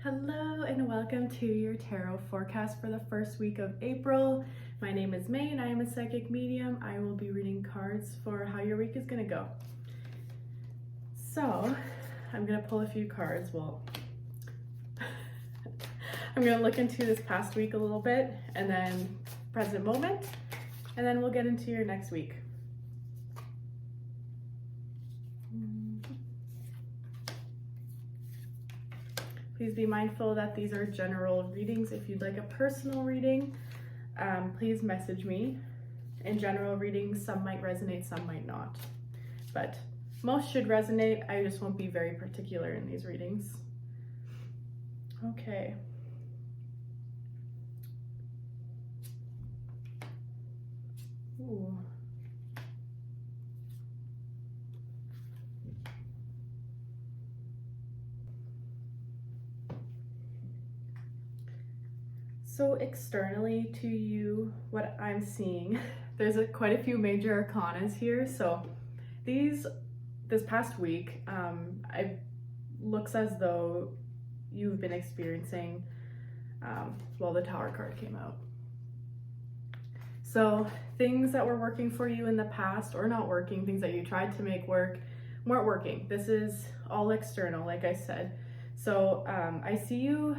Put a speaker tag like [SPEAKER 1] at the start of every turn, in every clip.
[SPEAKER 1] Hello and welcome to your tarot forecast for the first week of April. My name is May and I am a psychic medium. I will be reading cards for how your week is going to go. So I'm going to pull a few cards. I'm going to look into this past week a little bit and then present moment, and then we'll get into your next week. Please be mindful that these are general readings. If you'd like a personal reading, please message me. In general readings, some might resonate, some might not. But most should resonate. I just won't be very particular in these readings. Okay. Ooh. So externally to you, what I'm seeing, there's quite a few major arcanas here. So this past week, it looks as though you've been experiencing, the Tower card came out. So things that were working for you in the past or not working, things that you tried to make work, weren't working. This is all external, like I said. So I see you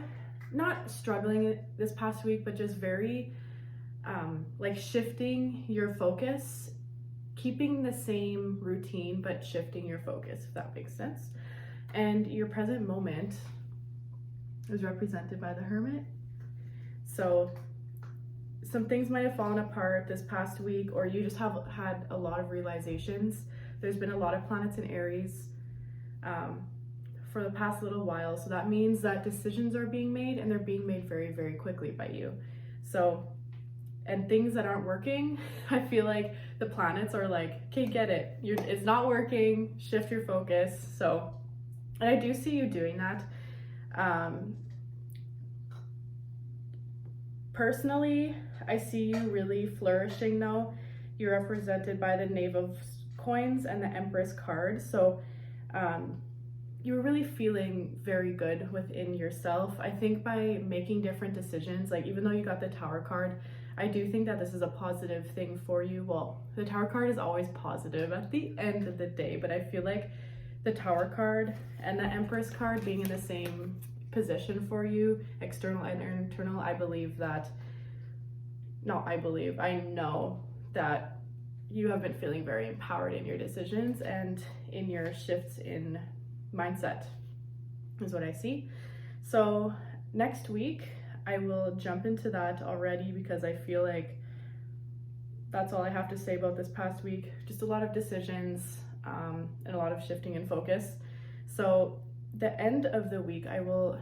[SPEAKER 1] not struggling this past week, but just very shifting your focus, keeping the same routine, but shifting your focus, if that makes sense. And your present moment is represented by the Hermit. So some things might have fallen apart this past week, or you just have had a lot of realizations. There's been a lot of planets in Aries for the past little while. So that means that decisions are being made, and they're being made very, very quickly by you. So, and things that aren't working, I feel like the planets are like, okay, get it. It's not working, shift your focus. So, and I do see you doing that. Personally, I see you really flourishing though. You're represented by the Knave of Coins and the Empress card. So, you're really feeling very good within yourself. I think by making different decisions, like even though you got the Tower card, I do think that this is a positive thing for you. Well, the Tower card is always positive at the end of the day, but I feel like the Tower card and the Empress card being in the same position for you, external and internal, I know that you have been feeling very empowered in your decisions and in your shifts in mindset is what I see. So next week I will jump into that already, because I feel like that's all I have to say about this past week. Just a lot of decisions and a lot of shifting in focus. So the end of the week, I will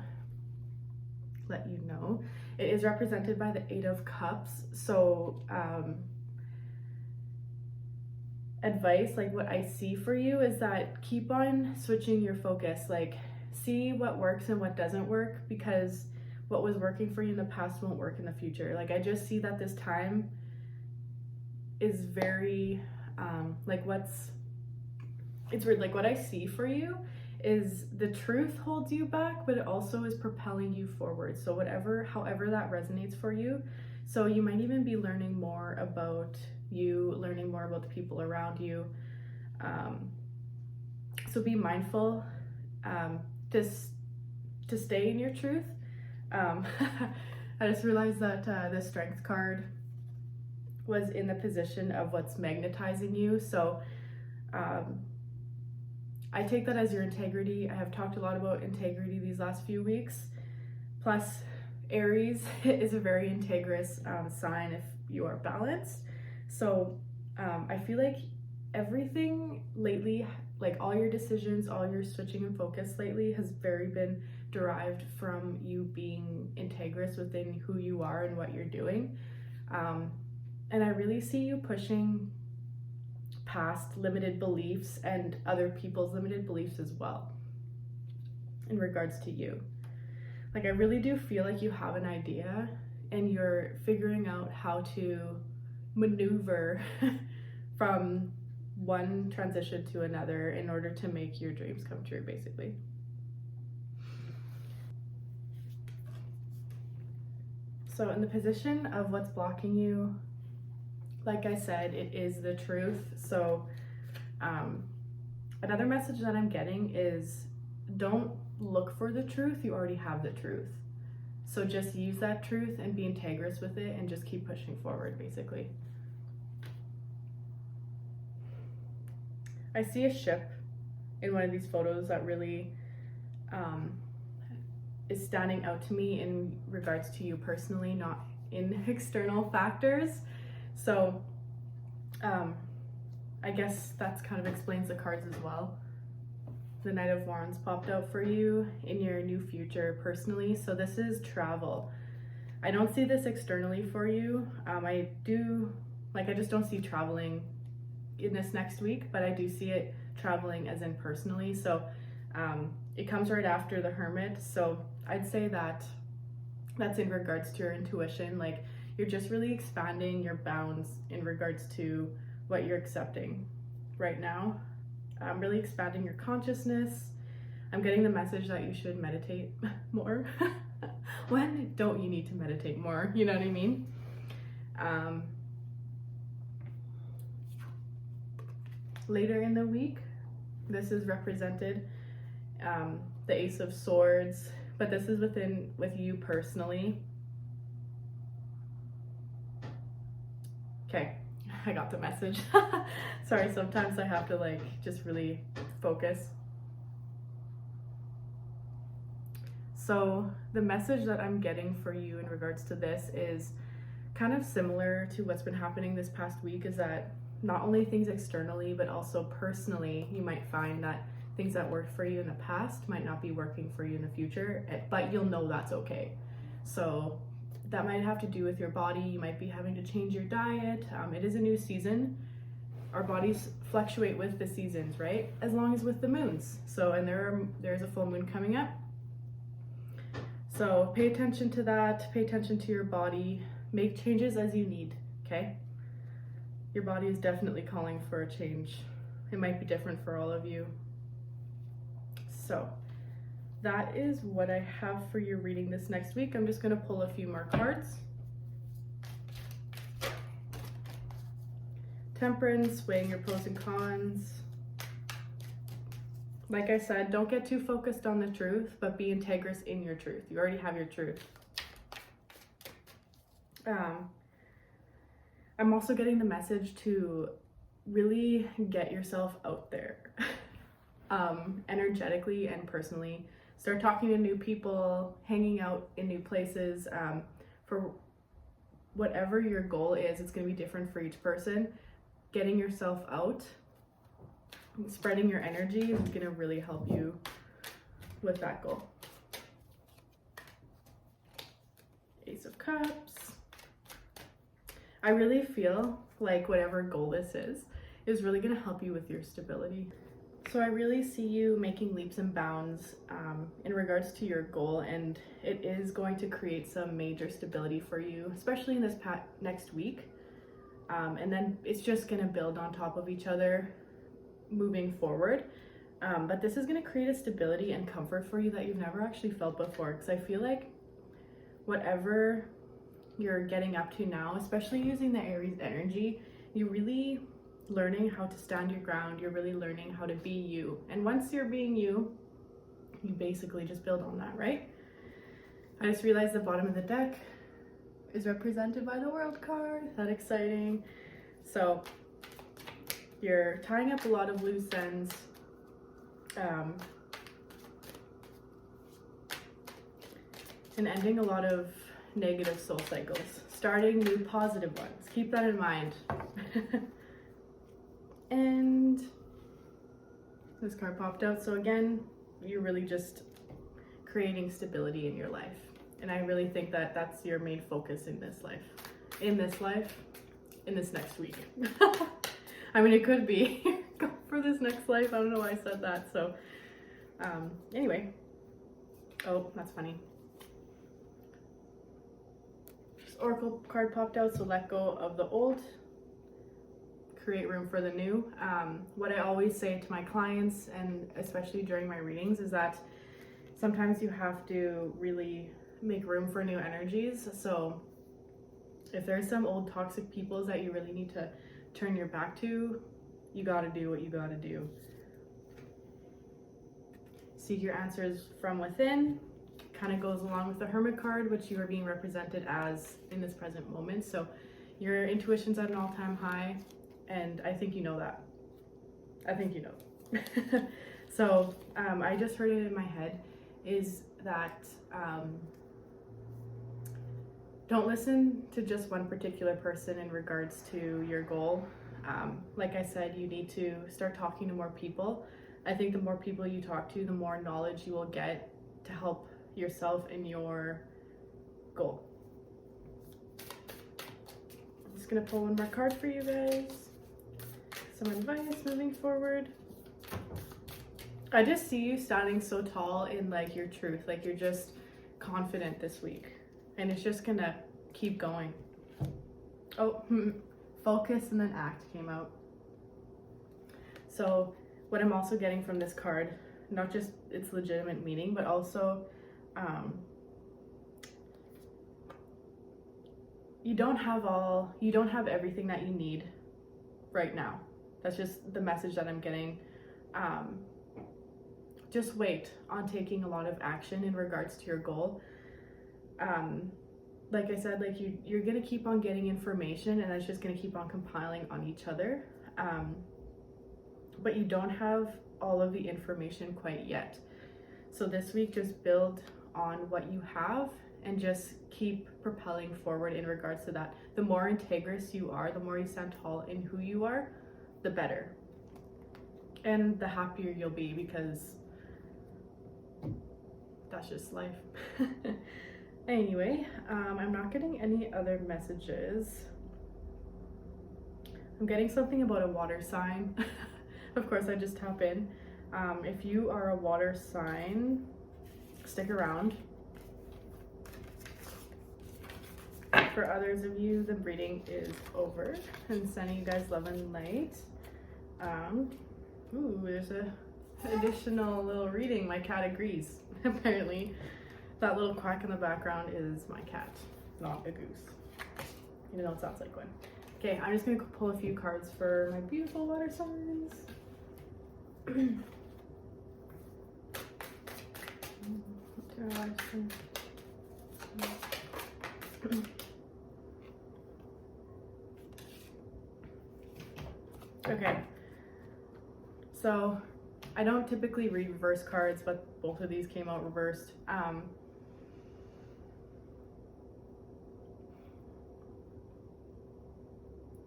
[SPEAKER 1] let you know, it is represented by the Eight of Cups. So advice, like what I see for you is that keep on switching your focus, like see what works and what doesn't work, because what was working for you in the past won't work in the future. Like I just see that this time is very it's weird, like what I see for you is the truth holds you back, but it also is propelling you forward. So however that resonates for you. So you might even be learning more about you, learning more about the people around you. So be mindful to stay in your truth. I just realized that the Strength card was in the position of what's magnetizing you. So I take that as your integrity. I have talked a lot about integrity these last few weeks. Plus, Aries is a very integrous sign if you are balanced. So I feel like everything lately, like all your decisions, all your switching and focus lately has very been derived from you being integrous within who you are and what you're doing. And I really see you pushing past limited beliefs and other people's limited beliefs as well in regards to you. Like I really do feel like you have an idea and you're figuring out how to maneuver from one transition to another in order to make your dreams come true, basically. So in the position of what's blocking you, like I said, it is the truth. So another message that I'm getting is don't look for the truth, you already have the truth. So just use that truth and be integrous with it and just keep pushing forward, basically. I see a ship in one of these photos that really is standing out to me in regards to you personally, not in external factors. So I guess that's kind of explains the cards as well. The Knight of Wands popped out for you in your new future personally. So this is travel. I don't see this externally for you. I just don't see traveling in this next week, but I do see it traveling as in personally. So it comes right after the Hermit. So I'd say that that's in regards to your intuition. Like you're just really expanding your bounds in regards to what you're accepting right now. Really expanding your consciousness. I'm getting the message that you should meditate more. When don't you need to meditate more? You know what I mean? Later in the week, this is represented, the Ace of Swords, but this is with you personally. Okay, I got the message. Sorry, sometimes I have to just really focus. So the message that I'm getting for you in regards to this is kind of similar to what's been happening this past week, is that not only things externally, but also personally, you might find that things that worked for you in the past might not be working for you in the future, but you'll know that's okay. So that might have to do with your body. You might be having to change your diet. It is a new season. Our bodies fluctuate with the seasons, right? As long as with the moons. So, and there's a full moon coming up. So pay attention to that. Pay attention to your body. Make changes as you need, okay? Your body is definitely calling for a change. It might be different for all of you. So that is what I have for your reading this next week. I'm just going to pull a few more cards. Temperance, weighing your pros and cons. Like I said, don't get too focused on the truth, but be integrous in your truth. You already have your truth. I'm also getting the message to really get yourself out there, energetically and personally. Start talking to new people, hanging out in new places. For whatever your goal is, it's going to be different for each person. Getting yourself out, spreading your energy is going to really help you with that goal. Ace of Cups. I really feel like whatever goal this is really going to help you with your stability. So I really see you making leaps and bounds in regards to your goal, and it is going to create some major stability for you, especially in this next week. And then it's just going to build on top of each other moving forward. But this is going to create a stability and comfort for you that you've never actually felt before, because I feel like whatever you're getting up to now, especially using the Aries energy, you're really learning how to stand your ground. You're really learning how to be you. And once you're being you, you basically just build on that, right? I just realized the bottom of the deck is represented by the World card. That exciting. So you're tying up a lot of loose ends. And ending a lot of negative soul cycles. Starting new positive ones. Keep that in mind. And this card popped out. So again, you're really just creating stability in your life. And I really think that that's your main focus in this life. In this next week. I mean, it could be for this next life. I don't know why I said that. So anyway. Oh, that's funny. This Oracle card popped out. So let go of the old. Create room for the new. What I always say to my clients, and especially during my readings, is that sometimes you have to really make room for new energies. So if there's some old toxic peoples that you really need to turn your back to, you gotta do what you gotta do. Seek your answers from within. Kind of goes along with the Hermit card, which you are being represented as in this present moment. So your intuition's at an all-time high, and I think you know that. I think you know. So I just heard it in my head, is that don't listen to just one particular person in regards to your goal. Like I said, you need to start talking to more people. I think the more people you talk to, the more knowledge you will get to help yourself in your goal. I'm just gonna pull one more card for you guys. Some advice moving forward. I just see you standing so tall in like your truth, like you're just confident this week, and it's just gonna keep going. Oh, focus and then act came out. So what I'm also getting from this card, not just its legitimate meaning, but also you don't have everything that you need right now. That's just the message that I'm getting. Just wait on taking a lot of action in regards to your goal. Like I said, like you're gonna keep on getting information, and that's just gonna keep on compiling on each other. But you don't have all of the information quite yet. So this week, just build on what you have and just keep propelling forward in regards to that. The more integrous you are, the more you stand tall in who you are, the better. And the happier you'll be, because that's just life. Anyway, I'm not getting any other messages. I'm getting something about a water sign. Of course, I just tap in. If you are a water sign, stick around. For others of you, the reading is over, and sending you guys love and light. Ooh, there's a additional little reading. My cat agrees. Apparently, that little quack in the background is my cat, not a goose. Even though it sounds like one. Okay, I'm just gonna pull a few cards for my beautiful water signs. Okay, so I don't typically read reverse cards, but both of these came out reversed.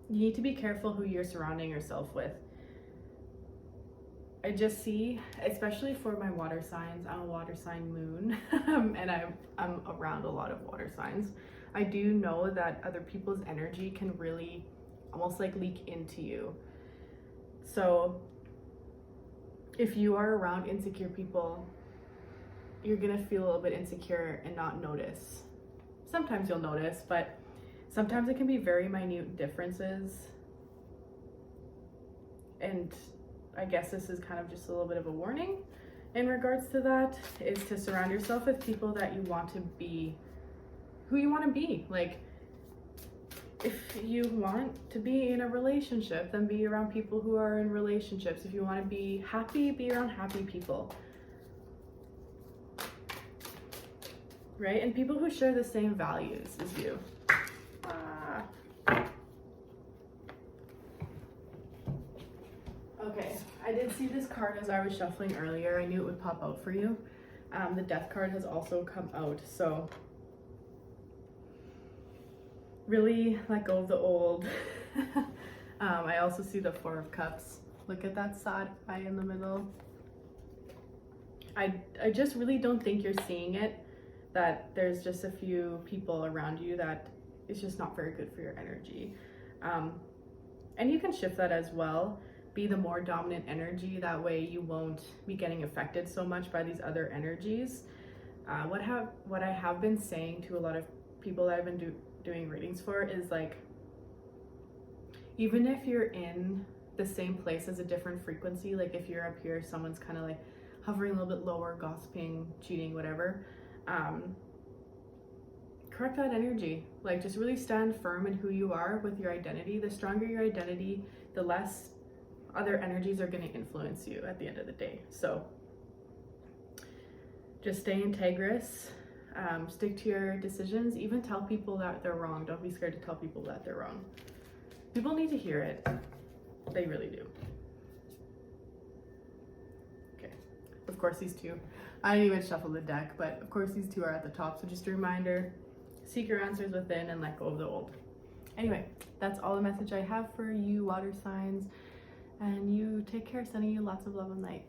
[SPEAKER 1] You need to be careful who you're surrounding yourself with. I just see, especially for my water signs, I'm a water sign moon, and I'm around a lot of water signs. I do know that other people's energy can really almost like leak into you. So if you are around insecure people, you're gonna feel a little bit insecure and not notice. Sometimes you'll notice, but sometimes it can be very minute differences. And I guess this is kind of just a little bit of a warning in regards to that, is to surround yourself with people that you want to be, who you want to be. Like, if you want to be in a relationship, then be around people who are in relationships. If you want to be happy, be around happy people. Right? And people who share the same values as you. Okay, I did see this card as I was shuffling earlier. I knew it would pop out for you. The Death card has also come out, so really let go of the old. I also see the Four of Cups. Look at that sad eye in the middle. I just really don't think you're seeing it, that there's just a few people around you that is just not very good for your energy. And you can shift that as well. Be the more dominant energy, that way you won't be getting affected so much by these other energies. What I have been saying to a lot of people that I've been doing readings for is, like, even if you're in the same place as a different frequency, like if you're up here, someone's kind of like hovering a little bit lower, gossiping, cheating, whatever, correct that energy. Like, just really stand firm in who you are with your identity. The stronger your identity, the less other energies are going to influence you at the end of the day. So just stay integrous, stick to your decisions, even tell people that they're wrong. Don't be scared to tell people that they're wrong. People need to hear it. They really do. Okay, of course these two, I didn't even shuffle the deck, but of course these two are at the top. So just a reminder, seek your answers within and let go of the old. Anyway, that's all the message I have for you, water signs, and you take care. Sending you lots of love and light.